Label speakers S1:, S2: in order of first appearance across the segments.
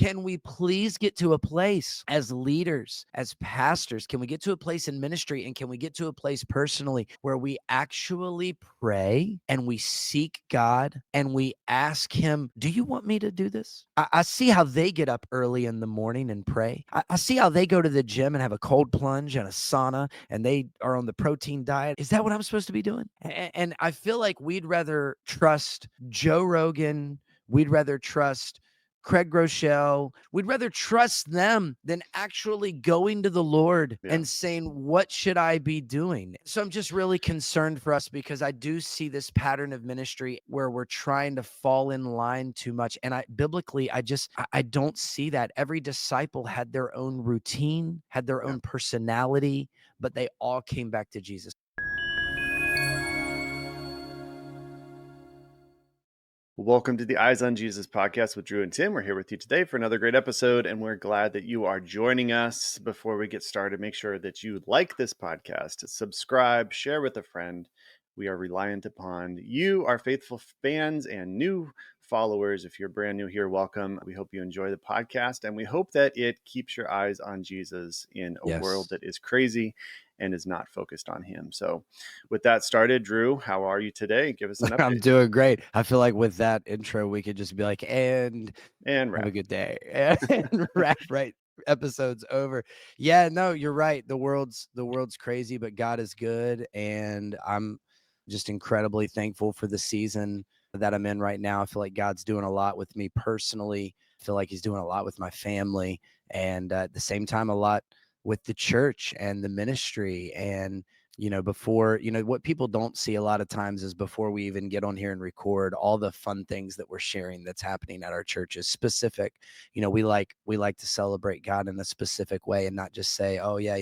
S1: Can we please get to a place as leaders, as pastors? Can we get to a place in ministry, and can we get to a place personally where we actually pray and we seek God and we ask him, do you want me to do this? I see how they get up early in the morning and pray. I see how they go to the gym and have a cold plunge and a sauna, and they are on the protein diet. Is that what I'm supposed to be doing? And I feel like we'd rather trust Joe Rogan. We'd rather trust Craig Groeschel. We'd rather trust them than actually going to the Lord
S2: Yeah.
S1: and saying, what should I be doing? So I'm just really concerned for us, because I do see this pattern of ministry where we're trying to fall in line too much. And biblically, I don't see that. Every disciple had their own routine, had their
S2: Yeah.
S1: own personality, but they all came back to Jesus.
S2: Welcome to the Eyes on Jesus podcast with Drew and Tim. We're here with you today for another great episode, and we're glad that you are joining us. Before we get started, make sure that you like this podcast, subscribe, share with a friend. We are reliant upon you, our faithful fans and new followers. If you're brand new here, welcome. We hope you enjoy the podcast, and we hope that it keeps your eyes on Jesus in a world
S1: Yes.
S2: that is crazy and is not focused on him. So with that started, Drew, how are you today? Give us an
S1: I'm
S2: update.
S1: doing great. I feel like with that intro, we could just be like, and
S2: And
S1: have a
S2: wrap.
S1: good day, and wrap right. Episode's over. Yeah, no, you're right. The world's crazy, but God is good, and I'm just incredibly thankful for the season that I'm in right now. I feel like God's doing a lot with me personally. I feel like he's doing a lot with my family, and at the same time, a lot with the church and the ministry. And before, what people don't see a lot of times is, before we even get on here and record, all the fun things that we're sharing that's happening at our church is specific. We like to celebrate God in a specific way, and not just say, oh yeah,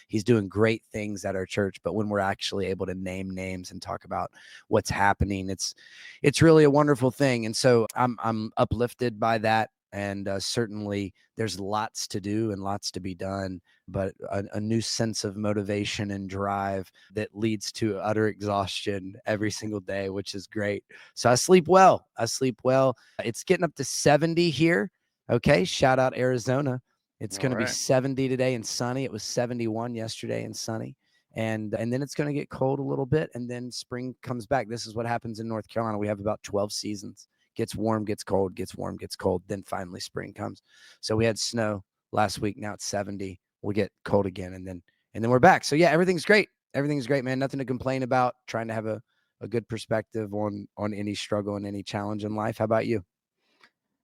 S1: he's doing great things at our church. But when we're actually able to name names and talk about what's happening, it's really a wonderful thing. And so I'm uplifted by that. And certainly there's lots to do and lots to be done, but a new sense of motivation and drive that leads to utter exhaustion every single day, which is great. So I sleep well. It's getting up to 70 here. Okay. Shout out Arizona. It's
S2: All
S1: going to be
S2: right.
S1: 70 today and sunny. It was 71 yesterday and sunny. And then it's going to get cold a little bit, and then spring comes back. This is what happens in North Carolina. We have about 12 seasons. Gets warm, gets cold, gets warm, gets cold. Then finally spring comes. So we had snow last week. Now it's 70. We'll get cold again, and then we're back. So yeah, everything's great. Everything's great, man. Nothing to complain about. Trying to have a good perspective on any struggle and any challenge in life. How about you?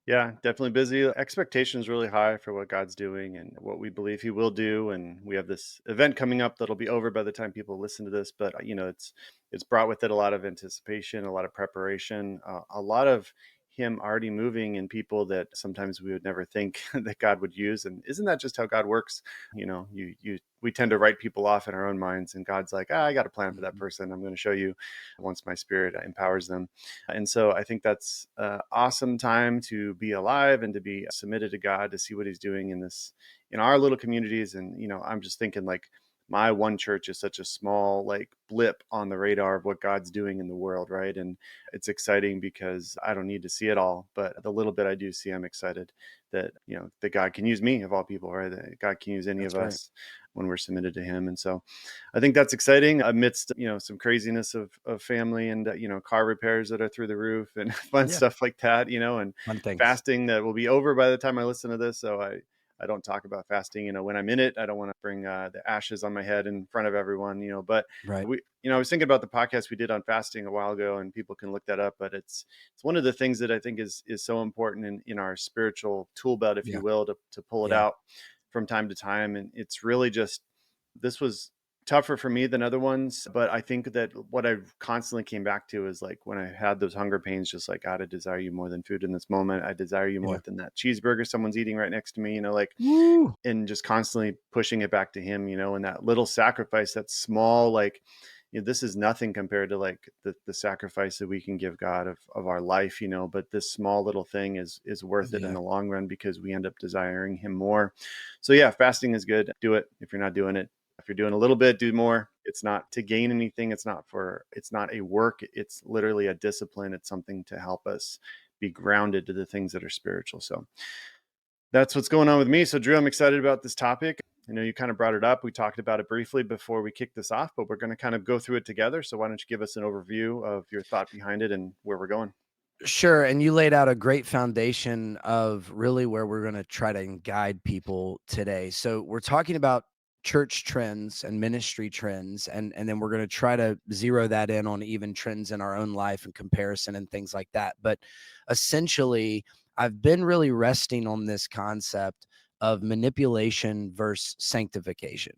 S2: Yeah, definitely busy. Expectations really high for what God's doing and what we believe He will do. And we have this event coming up that'll be over by the time people listen to this. But it's brought with it a lot of anticipation, a lot of preparation, a lot of Him already moving in people that sometimes we would never think that God would use. And isn't that just how God works? We tend to write people off in our own minds, and God's like, I got a plan for that
S1: Mhm.
S2: person. I'm going to show you once my Spirit empowers them. And so I think that's an awesome time to be alive and to be submitted to God, to see what He's doing in our little communities. And, I'm just thinking, like, my one church is such a small, like, blip on the radar of what God's doing in the world, right? And it's exciting because I don't need to see it all, but the little bit I do see, I'm excited that God can use me, of all people, right? That God can use any of
S1: That's right.
S2: us when we're submitted to Him. And so I think that's exciting amidst, some craziness of family and, car repairs that are through the roof and fun
S1: Yeah.
S2: stuff like that, and
S1: Fun things.
S2: fasting that will be over by the time I listen to this. So I don't talk about fasting, when I'm in it. I don't want to bring the ashes on my head in front of everyone, but
S1: Right.
S2: I was thinking about the podcast we did on fasting a while ago, and people can look that up, but it's one of the things that I think is so important in our spiritual tool belt, if
S1: Yeah.
S2: you will, to pull it
S1: Yeah.
S2: out from time to time. And it's really just, this was tougher for me than other ones, but I think that what I constantly came back to is, like, when I had those hunger pains, just like, God, I desire you more than food in this moment. I desire you
S1: Yeah.
S2: more than that cheeseburger someone's eating right next to me, like,
S1: Woo.
S2: and just constantly pushing it back to Him, and that little sacrifice, that small, like, this is nothing compared to, like, the sacrifice that we can give God of our life, but this small little thing is worth it in
S1: Yeah.
S2: the long run, because we end up desiring Him more. So yeah, fasting is good. Do it if you're not doing it. If you're doing a little bit, do more. It's not to gain anything. It's not a work. It's literally a discipline. It's something to help us be grounded to the things that are spiritual. So That's what's going on with me. So, Drew, I'm excited about this topic. I know you kind of brought it up. We talked about it briefly before we kicked this off, but we're going to kind of go through it together. So, why don't you give us an overview of your thought behind it and where we're going?
S1: Sure, and you laid out a great foundation of really where we're gonna try to guide people today. So we're talking about church trends and ministry trends, and then we're gonna try to zero that in on even trends in our own life and comparison and things like that. But essentially, I've been really resting on this concept of manipulation versus sanctification.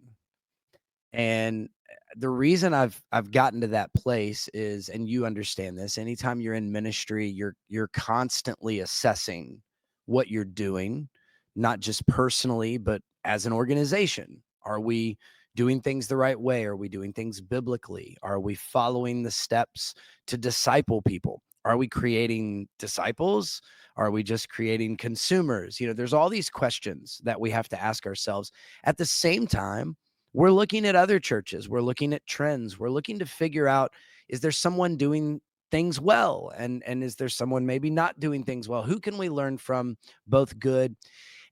S1: And the reason I've gotten to that place is, and you understand this, anytime you're in ministry, you're constantly assessing what you're doing, not just personally, but as an organization. Are we doing things the right way? Are we doing things biblically? Are we following the steps to disciple people? Are we creating disciples? Are we just creating consumers? There's all these questions that we have to ask ourselves. At the same time, we're looking at other churches, we're looking at trends, we're looking to figure out, is there someone doing things well, and is there someone maybe not doing things well? Who can we learn from, both good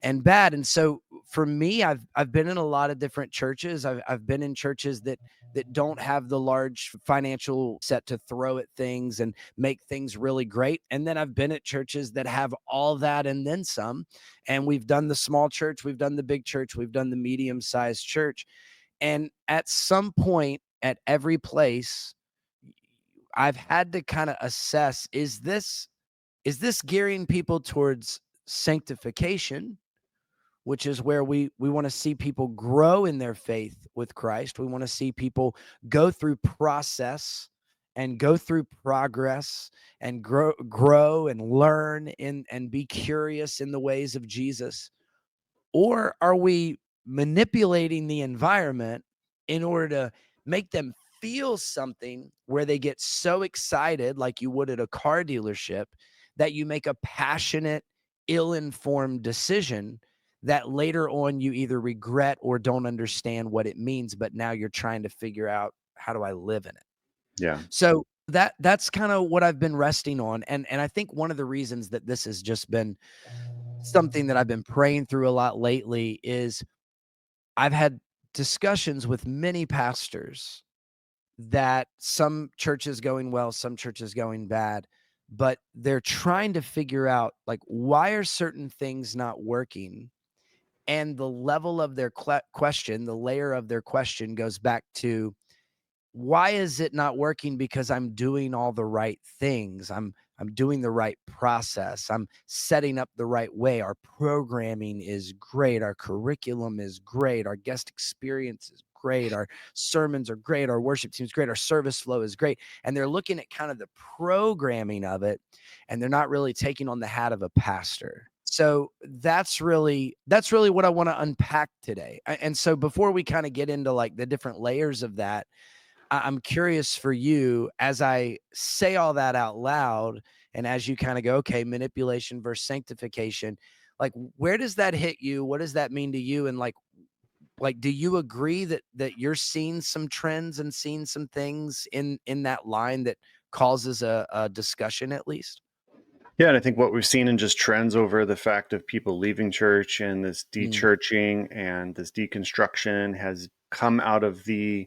S1: and bad? And so for me, I've been in a lot of different churches. I've been in churches that don't have the large financial set to throw at things and make things really great. And then I've been at churches that have all that and then some. And we've done the small church, we've done the big church, we've done the medium-sized church. And at some point at every place, I've had to kind of assess, is this gearing people towards sanctification, which is where we want to see people grow in their faith with Christ. We want to see people go through process and go through progress and grow and learn and be curious in the ways of Jesus. Or are we manipulating the environment in order to make them feel something where they get so excited, like you would at a car dealership, that you make a passionate, ill informed decision that later on you either regret or don't understand what it means, but now you're trying to figure out, how do I live in it?
S2: Yeah.
S1: So that's kind of what I've been resting on. And I think one of the reasons that this has just been something that I've been praying through a lot lately is I've had discussions with many pastors that some churches going well, some churches going bad, but they're trying to figure out, like, why are certain things not working? And the level of their question, the layer of their question goes back to, why is it not working? Because I'm doing all the right things. I'm doing the right process. I'm setting up the right way. Our programming is great. Our curriculum is great. Our guest experience is great. Our sermons are great. Our worship team is great. Our service flow is great. And they're looking at kind of the programming of it, and they're not really taking on the hat of a pastor. So that's really what I want to unpack today. And so before we kind of get into like the different layers of that, I'm curious for you, as I say all that out loud, and as you kind of go, okay, manipulation versus sanctification, like, where does that hit you? What does that mean to you? And like, do you agree that you're seeing some trends and seeing some things in that line that causes a discussion at least?
S2: Yeah. And I think what we've seen in just trends over the fact of people leaving church and this
S1: Mm,
S2: de-churching and this deconstruction has come out of the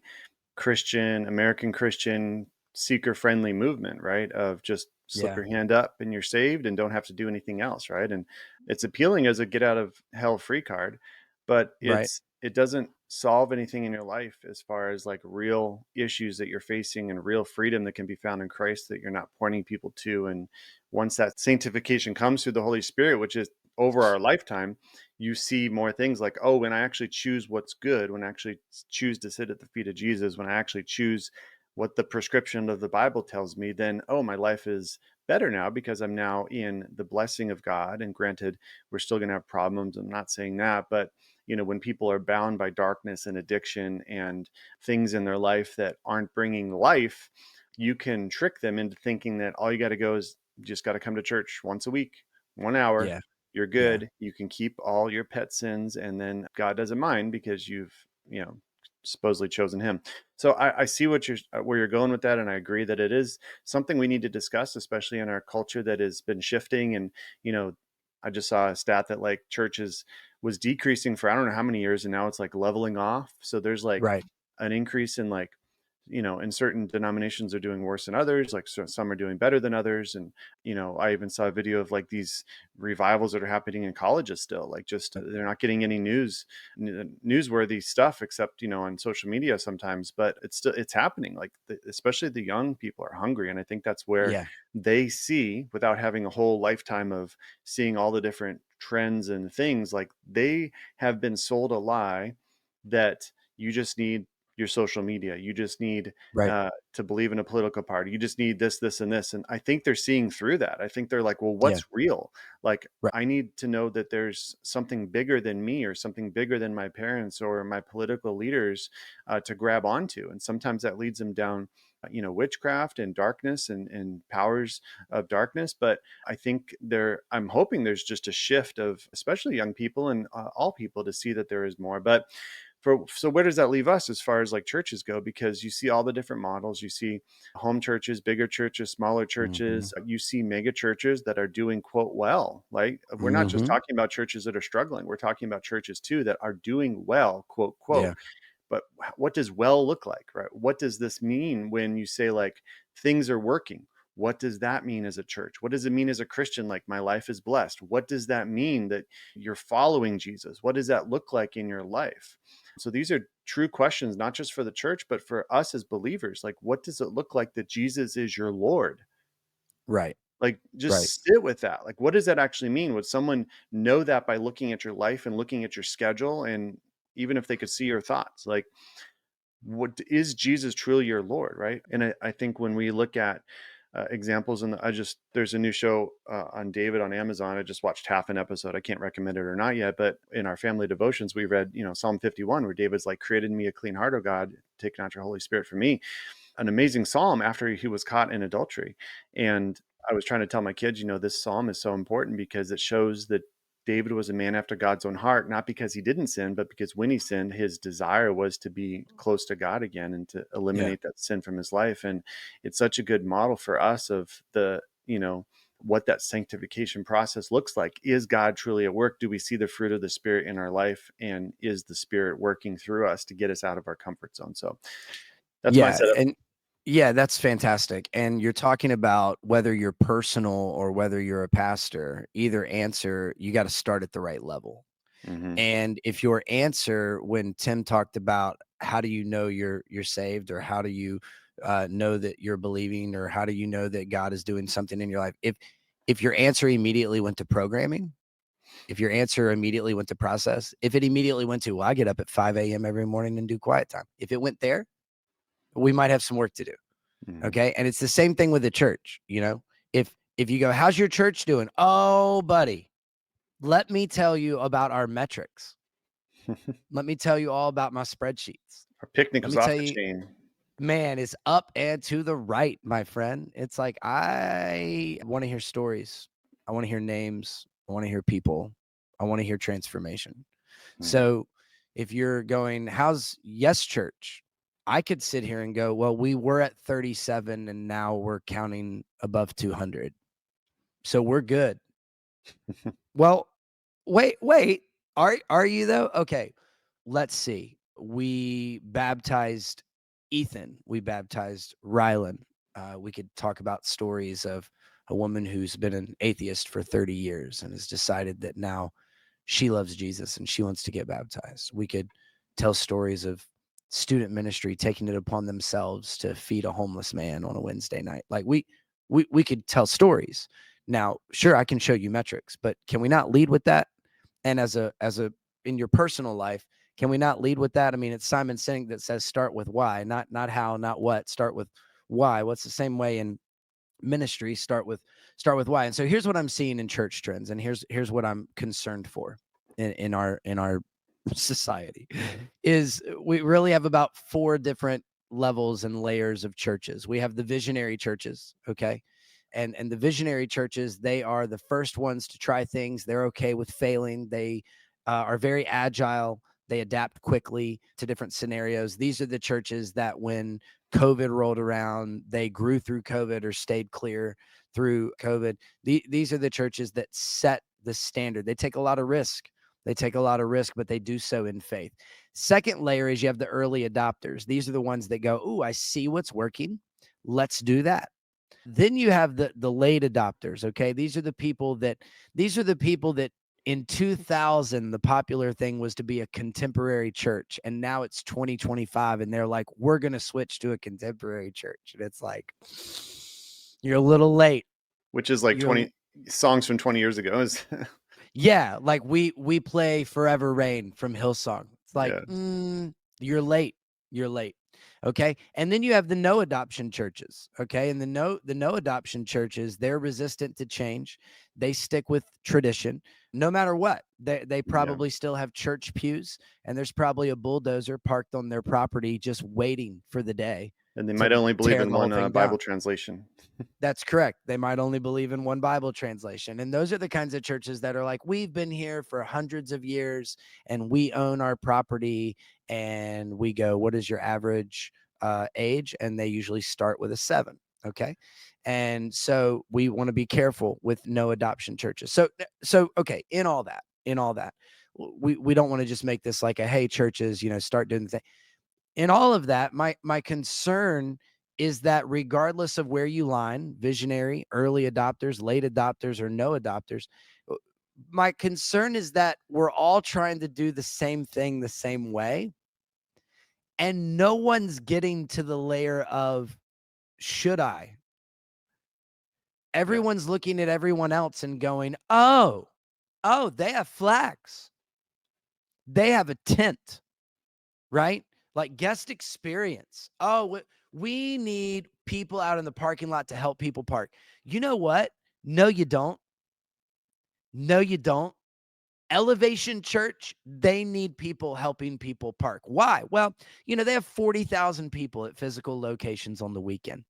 S2: American Christian, seeker friendly movement, right? Of just slip
S1: yeah,
S2: your hand up and you're saved and don't have to do anything else, right? And it's appealing as a get out of hell free card, but
S1: right.
S2: it doesn't solve anything in your life as far as like real issues that you're facing and real freedom that can be found in Christ that you're not pointing people to. And once that sanctification comes through the Holy Spirit, which is over our lifetime, you see more things like, oh, when I actually choose what's good, when I actually choose to sit at the feet of Jesus, when I actually choose what the prescription of the Bible tells me, then, oh, my life is better now because I'm now in the blessing of God. And granted, we're still going to have problems. I'm not saying that, but when people are bound by darkness and addiction and things in their life that aren't bringing life, you can trick them into thinking that all you got to go is you just got to come to church once a week, 1 hour,
S1: Yeah,
S2: you're
S1: yeah.
S2: good. You can keep all your pet sins, and then God doesn't mind because you've, supposedly chosen Him. So I see where you're going with that, and I agree that it is something we need to discuss, especially in our culture that has been shifting. And you know, I just saw a stat that like churches was decreasing for I don't know how many years, and now it's like leveling off. So there's like
S1: Right.
S2: an increase in like, in certain denominations are doing worse than others, like so some are doing better than others. And, I even saw a video of like these revivals that are happening in colleges still, like just they're not getting any newsworthy stuff except, on social media sometimes, but it's happening. Like especially the young people are hungry. And I think that's where
S1: Yeah.
S2: they see, without having a whole lifetime of seeing all the different trends and things, like they have been sold a lie that you just need your social media. You just need
S1: Right.
S2: to believe in a political party. You just need this, this, and this. And I think they're seeing through that. I think they're like, well,
S1: Yeah.
S2: what's real? Like,
S1: Right.
S2: I need to know that there's something bigger than me or something bigger than my parents or my political leaders to grab onto. And sometimes that leads them down, witchcraft and darkness and powers of darkness. But I think I'm hoping there's just a shift of especially young people and all people to see that there is more. But so where does that leave us as far as like churches go? Because you see all the different models. You see home churches, bigger churches, smaller
S1: Hmm.
S2: churches. You see mega churches that are doing quote well. Like we're not just
S1: Hmm.
S2: talking about churches that are struggling. We're talking about churches too that are doing well, quote quote.
S1: Yeah.
S2: But what does well look like, right? What does this mean when you say like things are working? What does that mean as a church? What does it mean as a Christian? Like my life is blessed. What does that mean that you're following Jesus? What does that look like in your life? So these are true questions, not just for the church, but for us as believers. Like, what does it look like that Jesus is your Lord?
S1: Right.
S2: Like,
S1: Right.
S2: just sit with that. Like, what does that actually mean? Would someone know that by looking at your life and looking at your schedule? And even if they could see your thoughts, like, what is Jesus truly your Lord, right? And I think when we look at examples, and there's a new show on David on Amazon. I just watched half an episode. I can't recommend it or not yet, but in our family devotions, we read, Psalm 51, where David's like, created me a clean heart, O God, take not your Holy Spirit from me. An amazing psalm after he was caught in adultery. And I was trying to tell my kids, this psalm is so important because it shows that David was a man after God's own heart, not because he didn't sin, but because when he sinned, his desire was to be close to God again and to
S1: Yeah.
S2: eliminate that sin from his life. And it's such a good model for us of what that sanctification process looks like. Is God truly at work? Do we see the fruit of the Spirit in our life? And is the Spirit working through us to get us out of our comfort zone? So that's my
S1: Yeah.
S2: setup.
S1: And yeah, that's fantastic. And you're talking about whether you're personal or whether you're a pastor, either answer, you got to start at the right level.
S2: Hmm.
S1: And if your answer, when Tim talked about how do you know you're saved, or how do you know that you're believing, or how do you know that God is doing something in your life, if your answer immediately went to programming, if your answer immediately went to process, if it immediately went to, well, I get up at 5 a.m. every morning and do quiet time, if it went there, we might have some work to do.
S2: Hmm.
S1: Okay. And it's the same thing with the church. If you go, how's your church doing? Oh, buddy, let me tell you about our metrics. Let me tell you all about my spreadsheets.
S2: Our picnic
S1: Let
S2: was
S1: me
S2: off
S1: tell
S2: the
S1: you,
S2: chain.
S1: man, it's up and to the right, my friend. It's like, I want to hear stories. I want to hear names. I want to hear people. I want to hear transformation.
S2: Mhm.
S1: So if you're going, how's Yes Church? I could sit here and go, well, we were at 37 and now we're counting above 200. So we're good. Well, wait. Are you though? Okay. Let's see. We baptized Ethan. We baptized Rylan. We could talk about stories of a woman who's been an atheist for 30 years and has decided that now she loves Jesus and she wants to get baptized. We could tell stories of student ministry taking it upon themselves to feed a homeless man on a Wednesday night. Like we could tell stories. Now, sure, I can show you metrics, but can we not lead with that? And as a in your personal life, can we not lead with that? I mean, it's Simon Sinek that says start with why, not how, not what. Start with why. What's the same way in ministry? Start with why. And so here's what I'm seeing in church trends, and here's what I'm concerned for in our society is we really have about 4 different levels and layers of churches. We have the visionary churches, okay? And the visionary churches, they are the first ones to try things. They're okay with failing. They are very agile. They adapt quickly to different scenarios. These are the churches that when COVID rolled around, they grew through COVID or stayed clear through COVID. These are the churches that set the standard. They take a lot of risk. They take a lot of risk, but they do so in faith. Second layer is you have the early adopters. These are the ones that go, "Ooh, I see what's working. Let's do that." Then you have the late adopters, okay? These are the people that in 2000 the popular thing was to be a contemporary church, and now it's 2025 and they're like, "We're going to switch to a contemporary church." And it's like, you're a little late.
S2: Which is like
S1: You're
S2: 20 songs from 20 years ago.
S1: Yeah, like we play Forever Rain from Hillsong. It's like,
S2: Yeah.
S1: you're late. You're late. Okay. And then you have the no adoption churches. Okay. And the no adoption churches, they're resistant to change. They stick with tradition no matter what. They
S2: Yeah.
S1: probably still have church pews, and there's probably a bulldozer parked on their property just waiting for the day
S2: And they might
S1: to
S2: only believe
S1: tear
S2: in
S1: the whole
S2: one
S1: thing
S2: Bible
S1: down.
S2: translation.
S1: That's correct. They might only believe in one Bible translation. And those are the kinds of churches that are like, we've been here for hundreds of years and we own our property. And we go, what is your average age? And they usually start with a 7. Okay. And so we want to be careful with no adoption churches. So, okay. In all that, we don't want to just make this like a, hey, churches, start doing the thing. In all of that, my concern is that regardless of where you line, visionary, early adopters, late adopters, or no adopters, my concern is that we're all trying to do the same thing the same way, and no one's getting to the layer of, should I?
S2: Yeah.
S1: Everyone's looking at everyone else and going, oh, they have flags. They have a tent. Right? Like guest experience. Oh, we need people out in the parking lot to help people park. You know what? No, you don't. No, you don't. Elevation Church, they need people helping people park. Why? Well, they have 40,000 people at physical locations on the weekend.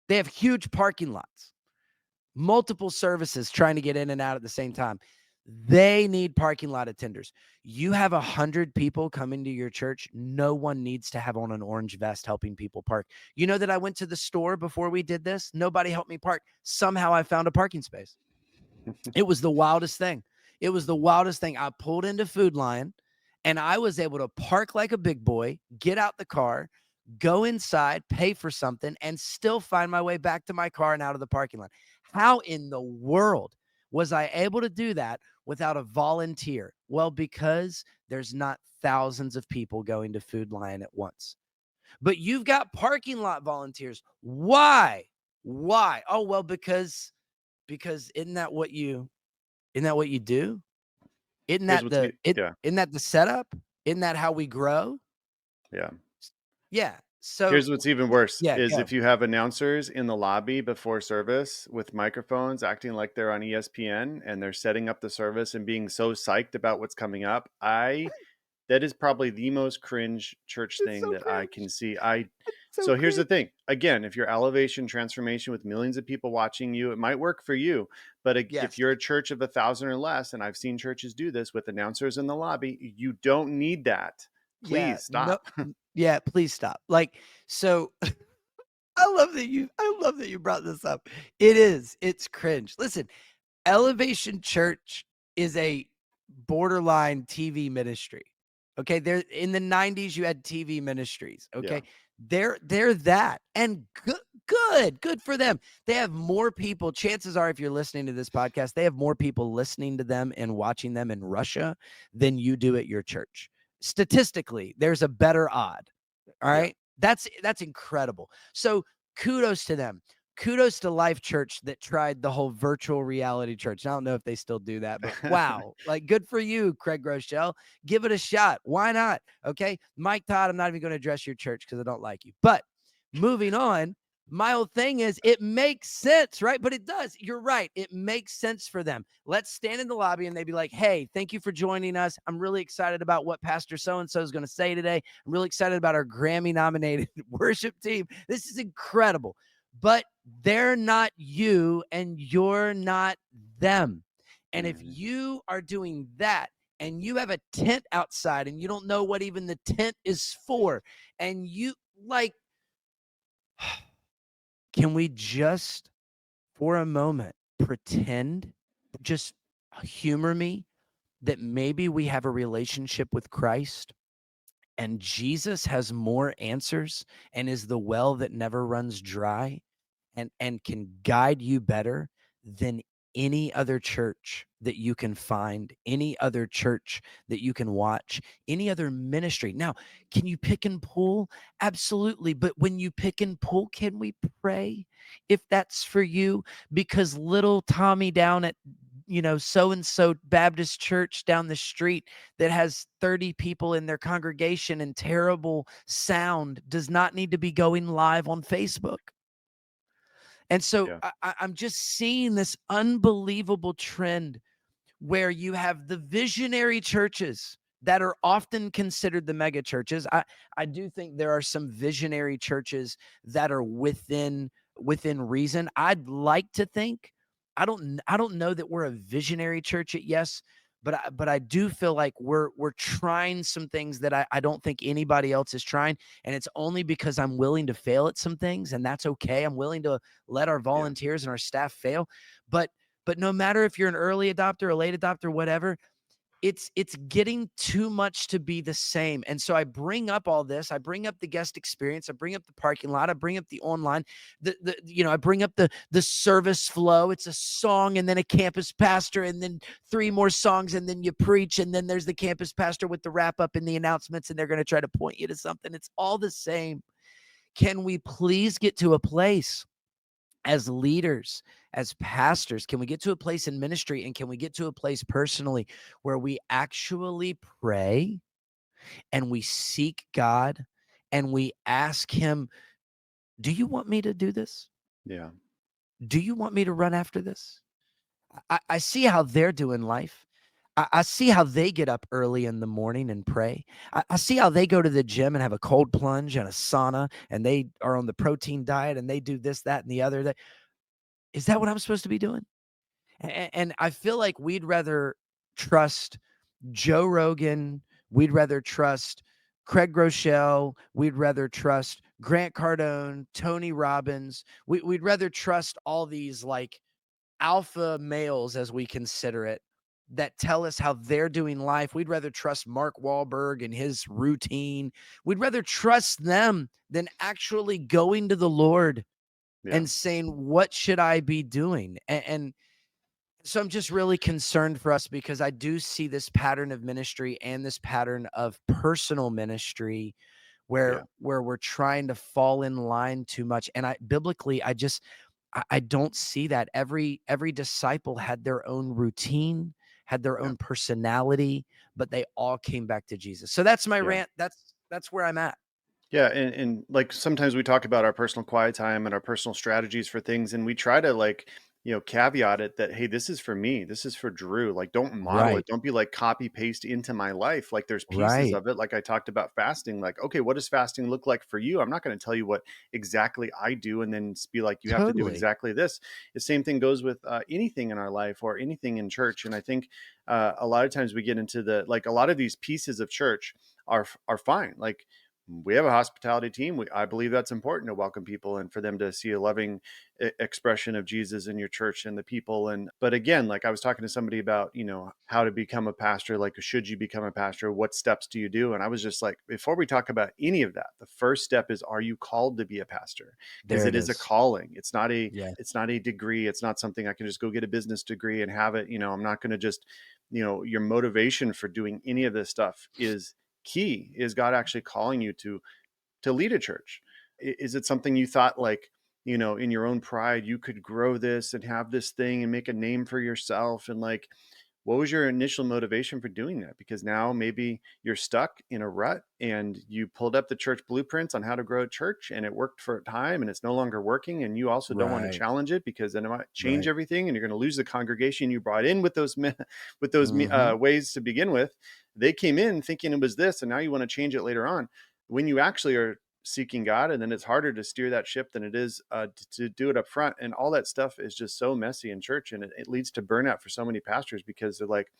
S1: They have huge parking lots, multiple services trying to get in and out at the same time. They need parking lot attenders. You have 100 people coming to your church. No one needs to have on an orange vest helping people park. You know that I went to the store before we did this. Nobody helped me park. Somehow I found a parking space. It was the wildest thing. It was the wildest thing. I pulled into Food Lion and I was able to park like a big boy, get out the car, go inside, pay for something, and still find my way back to my car and out of the parking lot. How in the world was I able to do that without a volunteer? Well, because there's not thousands of people going to Food Lion at once. But you've got parking lot volunteers. Why? Why? Oh, well, because isn't that what you do? Isn't
S2: Here's
S1: that
S2: what's
S1: the it
S2: yeah.
S1: isn't that the setup? Isn't that how we grow?
S2: Yeah.
S1: Yeah. So
S2: Here's what's even worse
S1: yeah,
S2: is
S1: go.
S2: if you have announcers in the lobby before service with microphones acting like they're on ESPN and they're setting up the service and being so psyched about what's coming up. That is probably the most cringe church
S1: It's
S2: thing
S1: so
S2: that I
S1: cringe.
S2: can see.
S1: So
S2: So here's the
S1: cringe.
S2: thing. Again, if you're elevation transformation with millions of people watching you, it might work for you. But if
S1: Yes.
S2: you're a church of 1,000 or less, and I've seen churches do this with announcers in the lobby, you don't need that.
S1: Yeah.
S2: Please
S1: No.
S2: stop.
S1: Yeah, please stop. Like, so I love that you brought this up. It's cringe. Listen, Elevation Church is a borderline TV ministry. Okay, there in the 90s you had TV ministries,
S2: Yeah.
S1: okay? They're that. And good for them. They have more people. Chances are if you're listening to this podcast, they have more people listening to them and watching them in Russia than you do at your church. Statistically, there's a better odd. All
S2: Yeah.
S1: right? That's incredible. So, kudos to them. Kudos to Life Church that tried the whole virtual reality church. I don't know if they still do that, but wow, like good for you, Craig Groeschel. Give it a shot. Why not? Okay. Mike Todd, I'm not even going to address your church because I don't like you. But moving on, my whole thing is it makes sense, right? But it does. You're right. It makes sense for them. Let's stand in the lobby and they'd be like, hey, thank you for joining us. I'm really excited about what Pastor so-and-so is going to say today. I'm really excited about our Grammy nominated worship team. This is incredible. But they're not you and you're not them. And if
S2: Mhm.
S1: you are doing that and you have a tent outside and you don't know what even the tent is for, and you like, can we just for a moment pretend, just humor me that maybe we have a relationship with Christ and Jesus has more answers and is the well that never runs dry and can guide you better than any other church that you can find, any other church that you can watch, any other ministry. Now, can you pick and pull? Absolutely. But when you pick and pull, can we pray if that's for you? Because little Tommy down at so and so Baptist church down the street that has 30 people in their congregation and terrible sound does not need to be going live on Facebook. And so
S2: Yeah.
S1: I'm just seeing this unbelievable trend where you have the visionary churches that are often considered the mega churches. I do think there are some visionary churches that are within reason. I'd like to think I don't know that we're a visionary church at Yes, but I do feel like we're trying some things that I don't think anybody else is trying, and it's only because I'm willing to fail at some things, and that's okay. I'm willing to let our
S2: Yeah.
S1: volunteers and our staff fail, but no matter if you're an early adopter, a late adopter, whatever, it's getting too much to be the same. And so I bring up all this. I bring up the guest experience. I bring up the parking lot. I bring up the online. I bring up the service flow. It's a song and then a campus pastor and then three more songs and then you preach and then there's the campus pastor with the wrap up and the announcements and they're going to try to point you to something. It's all the same. Can we please get to a place as leaders, as pastors, can we get to a place in ministry and can we get to a place personally where we actually pray and we seek God and we ask Him, do you want me to do this?
S2: Yeah.
S1: Do you want me to run after this? I see how they're doing life. I see how they get up early in the morning and pray. I see how they go to the gym and have a cold plunge and a sauna and they are on the protein diet and they do this, that, and the other. Is that what I'm supposed to be doing? And I feel like we'd rather trust Joe Rogan, we'd rather trust Craig Groeschel, we'd rather trust Grant Cardone, Tony Robbins. We'd rather trust all these like alpha males, as we consider it, that tell us how they're doing life. We'd rather trust Mark Wahlberg and his routine. We'd rather trust them than actually going to the Lord
S2: Yeah.
S1: and saying, what should I be doing? And so I'm just really concerned for us because I do see this pattern of ministry and this pattern of personal ministry where
S2: Yeah.
S1: we're trying to fall in line too much. And I don't see that. Every disciple had their own routine, had their
S2: Yeah.
S1: own personality, but they all came back to Jesus. So that's my
S2: Yeah.
S1: rant. That's where I'm at.
S2: Yeah, and like sometimes we talk about our personal quiet time and our personal strategies for things, and we try to like, caveat it that, hey, this is for me, this is for Drew. Like, don't model
S1: Right.
S2: it. Don't be like copy paste into my life. Like, there's pieces
S1: Right.
S2: of it. Like I talked about fasting. Like, okay, what does fasting look like for you? I'm not going to tell you what exactly I do, and then be like, you have to do
S1: Totally.
S2: exactly this. The same thing goes with anything in our life or anything in church. And I think a lot of times we get into the like a lot of these pieces of church are fine. Like we have a hospitality team. I believe that's important to welcome people and for them to see a loving expression of Jesus in your church and the people. And, but again, like I was talking to somebody about, how to become a pastor, like, should you become a pastor? What steps do you do? And I was just like, before we talk about any of that, the first step is, are you called to be a pastor? Because
S1: There
S2: it
S1: it
S2: is a
S1: is.
S2: calling.
S1: Yeah.
S2: It's not a degree. It's not something I can just go get a business degree and have it. I'm not going to just, your motivation for doing any of this stuff is key. Is God actually calling you to lead a church? Is it something you thought like, in your own pride you could grow this and have this thing and make a name for yourself? And like, what was your initial motivation for doing that? Because now maybe you're stuck in a rut and you pulled up the church blueprints on how to grow a church and it worked for a time and it's no longer working, and you also don't want to
S1: Right.
S2: challenge it because then it might change
S1: Right.
S2: everything and you're going to lose the congregation you brought in with those with those
S1: Mhm.
S2: ways to begin with. They came in thinking it was this, and now you want to change it later on when you actually are seeking God. And then it's harder to steer that ship than it is to do it up front. And all that stuff is just so messy in church. And it leads to burnout for so many pastors because they're like,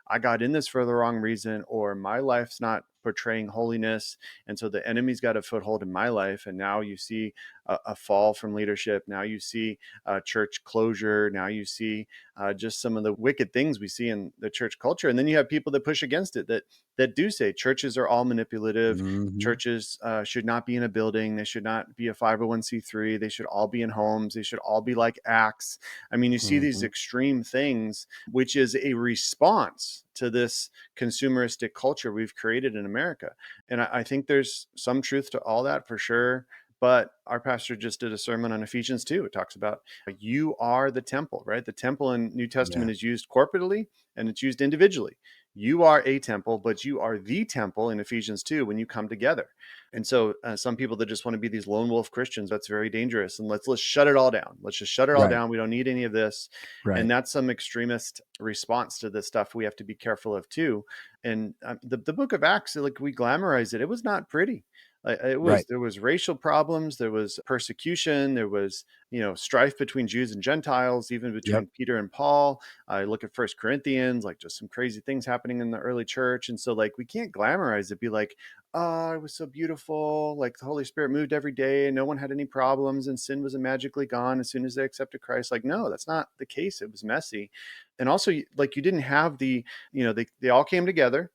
S2: I got in this for the wrong reason, or my life's not portraying holiness. And so the enemy's got a foothold in my life. And now you see a fall from leadership. Now you see church closure. Now you see just some of the wicked things we see in the church culture. And then you have people that push against it, that do say churches are all manipulative.
S1: Mhm.
S2: Churches should not be in a building. They should not be a 501c3. They should all be in homes. They should all be like Acts. I mean, you see these
S1: Mhm.
S2: extreme things, which is a response to this consumeristic culture we've created in America. And I think there's some truth to all that for sure. But our pastor just did a sermon on Ephesians 2. It talks about you are the temple, right? The temple in New
S1: Yeah.
S2: Testament is used corporately and it's used individually. You are a temple, but you are the temple in Ephesians 2 when you come together. And so some people that just want to be these lone wolf Christians, that's very dangerous. And let's shut it all down. Let's just shut it all
S1: Right.
S2: down. We don't need any of this. And
S1: Right.
S2: that's some extremist response to this stuff we have to be careful of too. And the book of Acts, like we glamorize it, it was not pretty.
S1: Right.
S2: There was racial problems, there was persecution, there was strife between Jews and Gentiles, even
S1: Yep.
S2: between Peter and Paul. I look at First Corinthians, like just some crazy things happening in the early church. And so like we can't glamorize it, be like, oh, it was so beautiful, like the Holy Spirit moved every day and no one had any problems and sin was magically gone as soon as they accepted Christ. Like, no, that's not the case. It was messy. And also, like, you didn't have they all came together.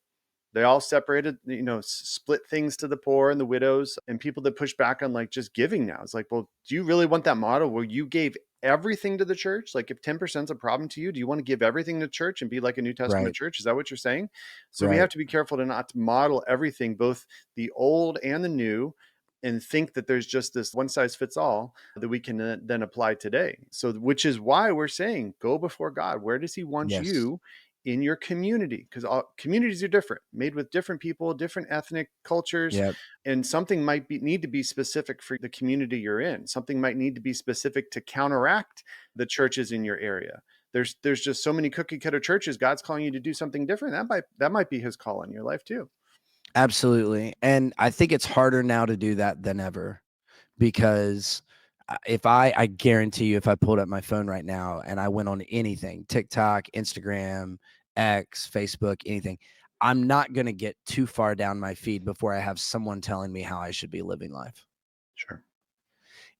S2: They all separated, split things to the poor and the widows, and people that push back on like just giving now. It's like, well, do you really want that model where you gave everything to the church? Like if 10% is a problem to you, do you want to give everything to church and be like a New Testament
S1: Right.
S2: church? Is that what you're saying? So we have
S1: Right.
S2: to be careful to not model everything, both the old and the new, and think that there's just this one size fits all that we can then apply today. So, which is why we're saying go before God. Where does He want
S1: Yes.
S2: you in your community? Because all communities are different, made with different people, different ethnic cultures,
S1: Yep.
S2: and something might need to be specific for the community you're in. Something might need to be specific to counteract the churches in your area. There's just so many cookie cutter churches. God's calling you to do something different. That might be His call in your life too.
S1: Absolutely. And I think it's harder now to do that than ever because if I guarantee you, if I pulled up my phone right now and I went on anything, TikTok, Instagram, X, Facebook, anything, I'm not going to get too far down my feed before I have someone telling me how I should be living life.
S2: Sure.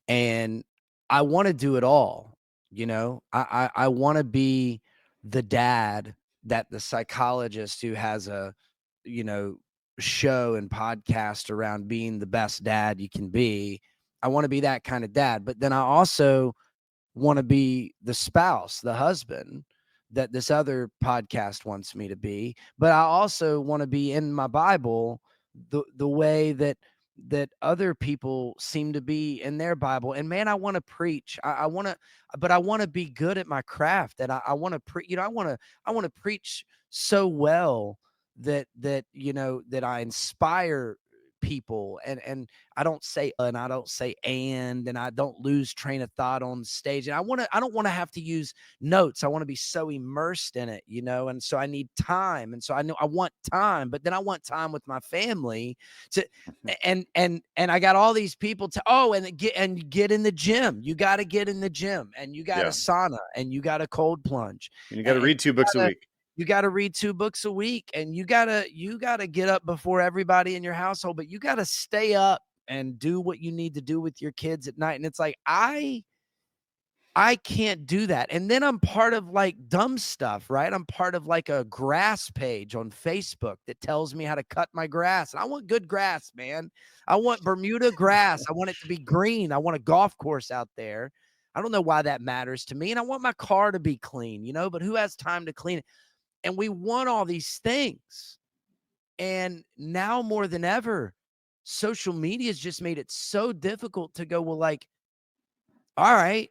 S1: And I want to do it all. I want to be the dad that the psychologist who has a, you know, show and podcast around being the best dad you can be. I want to be that kind of dad. But then I also want to be the spouse, the husband that this other podcast wants me to be. But I also want to be in my Bible the way that other people seem to be in their Bible. And man, I want to preach. I want to, but I want to be good at my craft. And I want to I want to preach so well that I inspire people and I don't say and I don't say and I don't lose train of thought on stage. And I don't want to have to use notes. I want to be so immersed in it, and so I need time. And so I know I want time, but then I want time with my family to
S2: Mhm.
S1: and I got all these people to get in the gym. You got to get in the gym and you got a
S2: Yeah.
S1: sauna and you got a cold plunge
S2: And you got to
S1: and
S2: read 2 books a week.
S1: you got to read 2 books a week and you got to get up before everybody in your household, but you got to stay up and do what you need to do with your kids at night. And it's like, I can't do that. And then I'm part of like dumb stuff, right? I'm part of like a grass page on Facebook that tells me how to cut my grass. And I want good grass, man. I want Bermuda grass. I want it to be green. I want a golf course out there. I don't know why that matters to me. And I want my car to be clean, but who has time to clean it? And we want all these things. And now more than ever, social media has just made it so difficult to go, well, like, all right,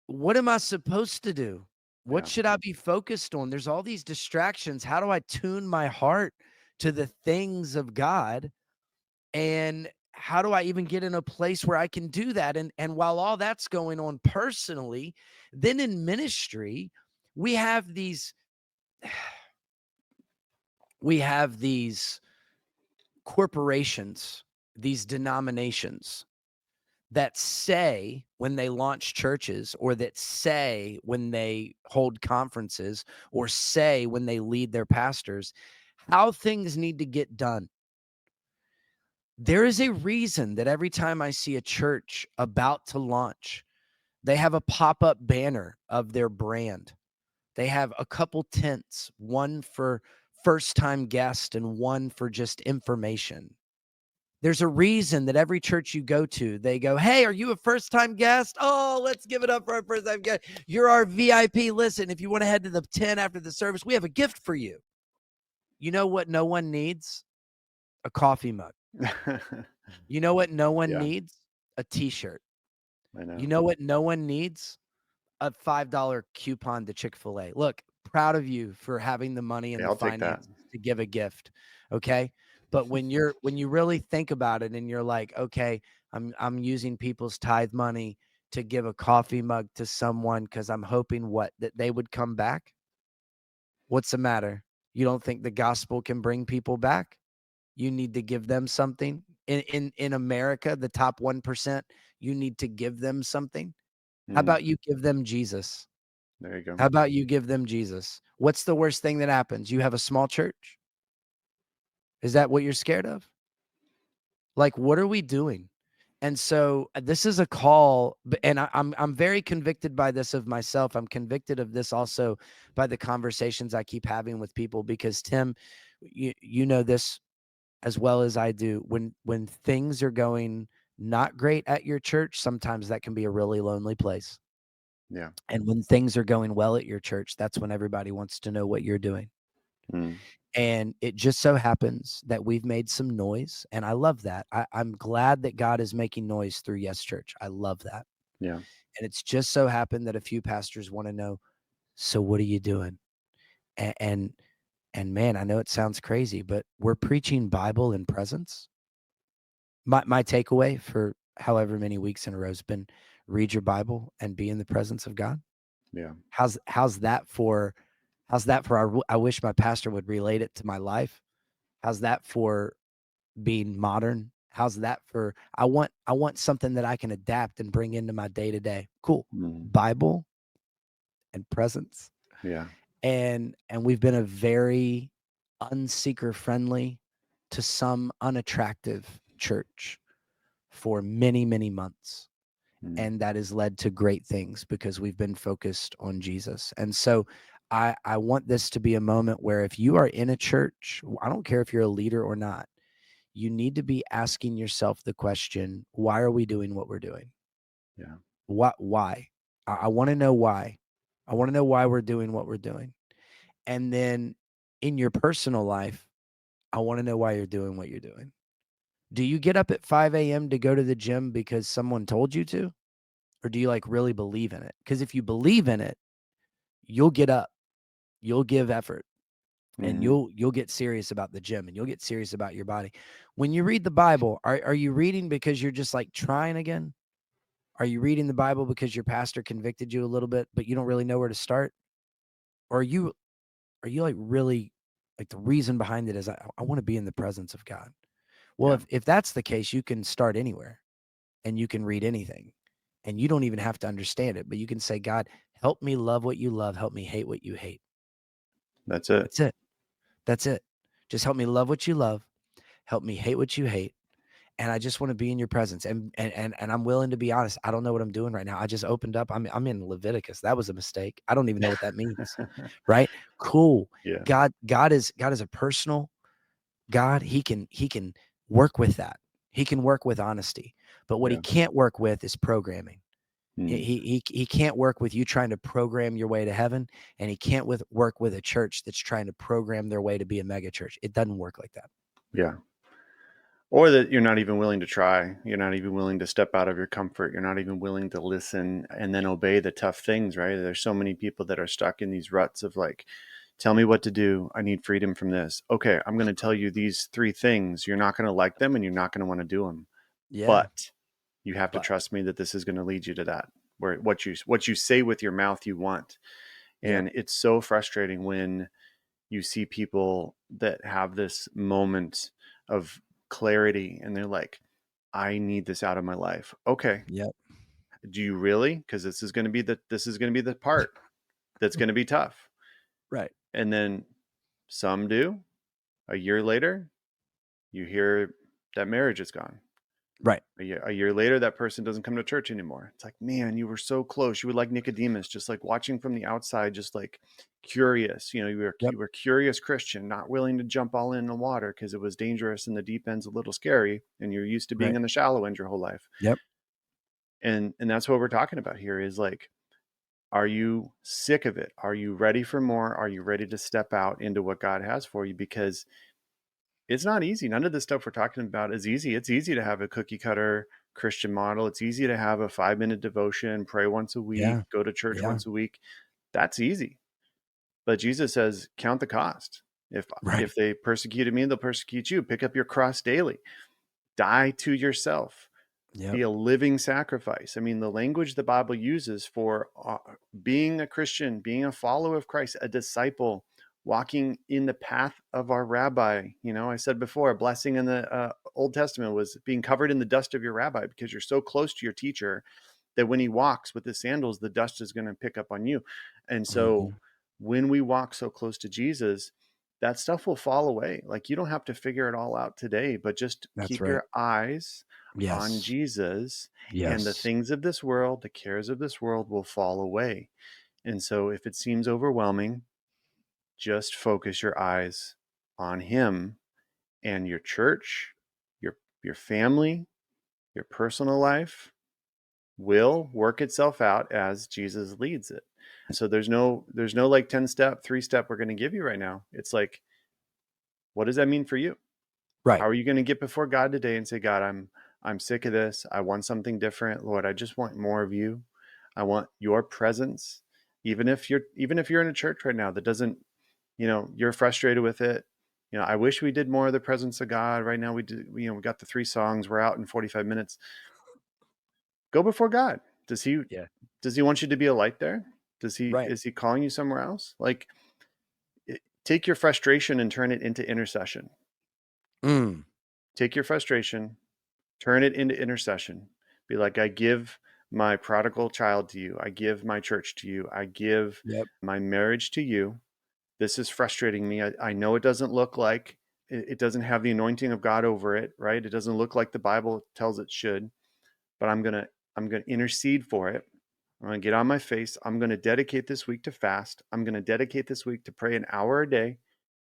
S1: what am I supposed to do? What
S2: Yeah.
S1: should I be focused on? There's all these distractions. How do I tune my heart to the things of God? And how do I even get in a place where I can do that? And while all that's going on personally, then in ministry, we have these we have these corporations, these denominations that say when they launch churches or that say when they hold conferences or say when they lead their pastors how things need to get done. There is a reason that every time I see a church about to launch, they have a pop-up banner of their brand. They have a couple tents, one for first-time guest and one for just information. There's a reason that every church you go to, they go, "Hey, are you a first-time guest? Oh, let's give it up for our first-time guest. You're our VIP. Listen, if you want to head to the tent after the service, we have a gift for you." You know what no one needs? A coffee mug. You know what no one
S2: Yeah,
S1: needs? A T-shirt.
S2: I
S1: You
S2: know.
S1: know what no one needs? A $5 coupon to Chick-fil-A. Look, proud of you for having the money and
S2: Yeah,
S1: the
S2: I'll take that.
S1: finances to give a gift, okay? But when you really think about it and you're like, "Okay, I'm using people's tithe money to give a coffee mug to someone because 'cause I'm hoping what? That they would come back?" What's the matter? You don't think the gospel can bring people back? You need to give them something. In America, the top 1%, you need to give them something. How
S2: Mm,
S1: about you give them Jesus?
S2: there you go.
S1: How about you give them Jesus? What's the worst thing that happens? You have a small church? Is that what you're scared of? Like, what are we doing? And so this is a call, and I'm very convicted by this of myself. I'm convicted of this also by the conversations I keep having with people because Tim, you know this as well as I do. When things are going not great at your church, sometimes that can be a really lonely place.
S2: Yeah.
S1: And when things are going well at your church, that's when everybody wants to know what you're doing.
S2: Mm,
S1: And it just so happens that we've made some noise, and I love that. I'm glad that God is making noise through Yes Church. I love that.
S2: yeah.
S1: And it's just so happened that a few pastors want to know, so what are you doing? And, and man, I know it sounds crazy, but we're preaching Bible in presence. My takeaway for however many weeks in a row has been read your Bible and be in the presence of God.
S2: Yeah.
S1: How's that for I wish my pastor would relate it to my life. How's that for being modern? How's that for I want something that I can adapt and bring into my day to day. Cool.
S2: Mm,
S1: Bible and presence.
S2: yeah.
S1: And we've been a very unseeker friendly to some unattractive church for many, many months.
S2: Mm,
S1: And that has led to great things because we've been focused on Jesus. And so I want this to be a moment where if you are in a church, I don't care if you're a leader or not, you need to be asking yourself the question, why are we doing what we're doing?
S2: yeah.
S1: Why? I want to know why. I want to know why we're doing what we're doing. And then in your personal life, I want to know why you're doing what you're doing. Do you get up at 5 a.m. to go to the gym because someone told you to? Or do you like really believe in it? Because if you believe in it, you'll get up, you'll give effort, and
S2: Hmm.
S1: you'll get serious about the gym and you'll get serious about your body. When you read the Bible, are you reading because you're just like trying again? Are you reading the Bible because your pastor convicted you a little bit, but you don't really know where to start? Or are you like really like the reason behind it is I want to be in the presence of God. Well,
S2: Yeah.
S1: if that's the case, you can start anywhere and you can read anything. And you don't even have to understand it, but you can say, God, help me love what you love, help me hate what you hate.
S2: That's it.
S1: That's it. That's it. Just help me love what you love, help me hate what you hate. And I just want to be in your presence. And I'm willing to be honest. I don't know what I'm doing right now. I just opened up. I'm in Leviticus. That was a mistake. I don't even know what that means. Right? Cool.
S2: Yeah.
S1: God is a personal God. He can work with that. He can work with honesty. But what he
S2: Yeah.
S1: can't work with is programming.
S2: Mm,
S1: He can't work with you trying to program your way to heaven, and he can't work with a church that's trying to program their way to be a mega church. It doesn't work like that.
S2: yeah. Or that you're not even willing to try. You're not even willing to step out of your comfort. You're not even willing to listen and then obey the tough things, right? There's so many people that are stuck in these ruts of like, tell me what to do. I need freedom from this. Okay, I'm going to tell you these three things. You're not going to like them and you're not going to want to do them.
S1: Yeah,
S2: But you have to
S1: but
S2: trust me that this is going to lead you to that. Where what you say with your mouth you want.
S1: yep,
S2: And it's so frustrating when you see people that have this moment of clarity and they're like, I need this out of my life. Okay.
S1: yep,
S2: Do you really? Because this is going to be the part that's going to be tough.
S1: right.
S2: And then some do. A year later, you hear that marriage is gone.
S1: Right.
S2: A year later, that person doesn't come to church anymore. It's like, man, you were so close. You were like Nicodemus, just like watching from the outside, just like curious. You know,
S1: Yep.
S2: you were curious Christian, not willing to jump all in the water because it was dangerous and the deep end's a little scary, and you're used to being
S1: Right.
S2: in the shallow end your whole life.
S1: Yep.
S2: And that's what we're talking about here is like, are you sick of it? Are you ready for more? Are you ready to step out into what God has for you? Because it's not easy. None of this stuff we're talking about is easy. It's easy to have a cookie cutter Christian model. It's easy to have a 5-minute devotion, pray once a week,
S1: Yeah.
S2: go to church
S1: Yeah.
S2: once a week. That's easy. But Jesus says, count the cost.
S1: Right.
S2: If they persecuted me, they'll persecute you. Pick up your cross daily. Die to yourself.
S1: Yep.
S2: Be a living sacrifice. I mean, the language the Bible uses for being a Christian, being a follower of Christ, a disciple, walking in the path of our rabbi. You know, I said before, a blessing in the Old Testament was being covered in the dust of your rabbi, because you're so close to your teacher that when he walks with his sandals, the dust is going to pick up on you. And so
S1: Mhm.
S2: when we walk so close to Jesus, that stuff will fall away. Like, you don't have to figure it all out today, but just
S1: That's
S2: keep
S1: right.
S2: your eyes on
S1: Yes.
S2: Jesus, and the
S1: Yes.
S2: things of this world, the cares of this world will fall away. And so if it seems overwhelming, just focus your eyes on him, and your church, your family, your personal life will work itself out as Jesus leads it. So there's no like 10-step, 3-step we're going to give you right now. It's like, what does that mean for you?
S1: Right.
S2: How are you going to get before God today and say, God, I'm sick of this. I want something different. Lord, I just want more of you. I want your presence. Even if you're in a church right now that doesn't, you're frustrated with it. I wish we did more of the presence of God. Right now we do, we got the 3 songs. We're out in 45 minutes. Go before God. Does he
S1: Yeah.
S2: want you to be a light there?
S1: Right.
S2: Is he calling you somewhere else? Like, take your frustration and turn it into intercession.
S1: Mm.
S2: Take your frustration, turn it into intercession. Be like, I give my prodigal child to you. I give my church to you. I give
S1: Yep.
S2: my marriage to you. This is frustrating me. I know it doesn't look like, it doesn't have the anointing of God over it, right? It doesn't look like the Bible tells it should, but I'm going to intercede for it. I'm going to get on my face. I'm going to dedicate this week to fast. I'm going to dedicate this week to pray an hour a day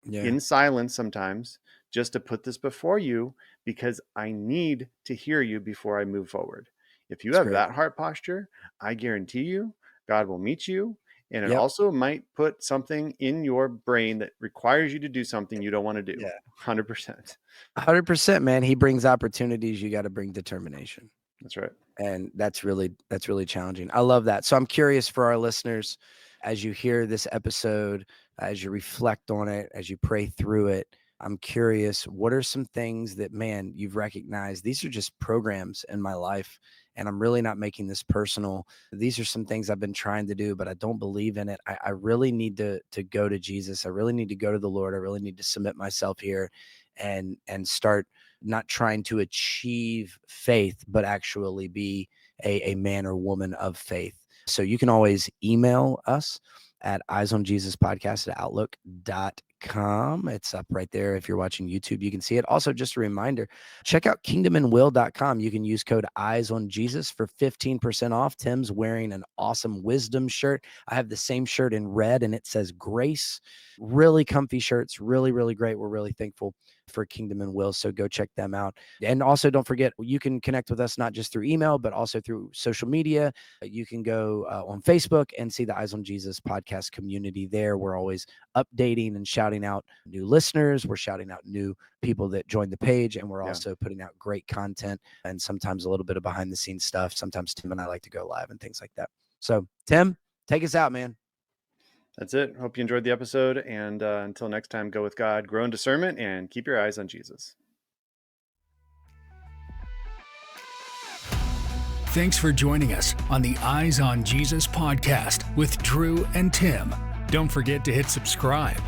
S1: Yeah.
S2: in silence sometimes, just to put this before you, because I need to hear you before I move forward. If you
S1: It's
S2: have
S1: great.
S2: that heart posture, I guarantee you God will meet you. And it
S1: Yep.
S2: also might put something in your brain that requires you to do something you don't want to do.
S1: Yeah.
S2: 100%.
S1: 100%, man. He brings opportunities. You got to bring determination.
S2: That's right.
S1: And that's really challenging. I love that. So I'm curious for our listeners, as you hear this episode, as you reflect on it, as you pray through it, I'm curious, what are some things that, man, you've recognized these are just programs in my life, and I'm really not making this personal. These are some things I've been trying to do, but I don't believe in it. I really need to go to Jesus. I really need to go to the Lord. I really need to submit myself here and start not trying to achieve faith, but actually be a man or woman of faith. So you can always email us at eyesonjesuspodcast@outlook.com. It's up right there. If you're watching YouTube, you can see it. Also, just a reminder, check out kingdomandwill.com. You can use code EyesOnJesus for 15% off. Tim's wearing an awesome wisdom shirt. I have the same shirt in red, and it says grace. Really comfy shirts. Really, really great. We're really thankful for Kingdom and Will. So go check them out. And also don't forget, you can connect with us not just through email, but also through social media. You can go on Facebook and see the Eyes on Jesus podcast community there. We're always updating and shouting out new listeners. We're shouting out new people that join the page, and we're
S2: Yeah.
S1: also putting out great content and sometimes a little bit of behind the scenes stuff. Sometimes Tim and I like to go live and things like that. So Tim, take us out, man.
S2: That's it. Hope you enjoyed the episode. And until next time, go with God, grow in discernment, and keep your eyes on Jesus.
S3: Thanks for joining us on the Eyes on Jesus podcast with Drew and Tim. Don't forget to hit subscribe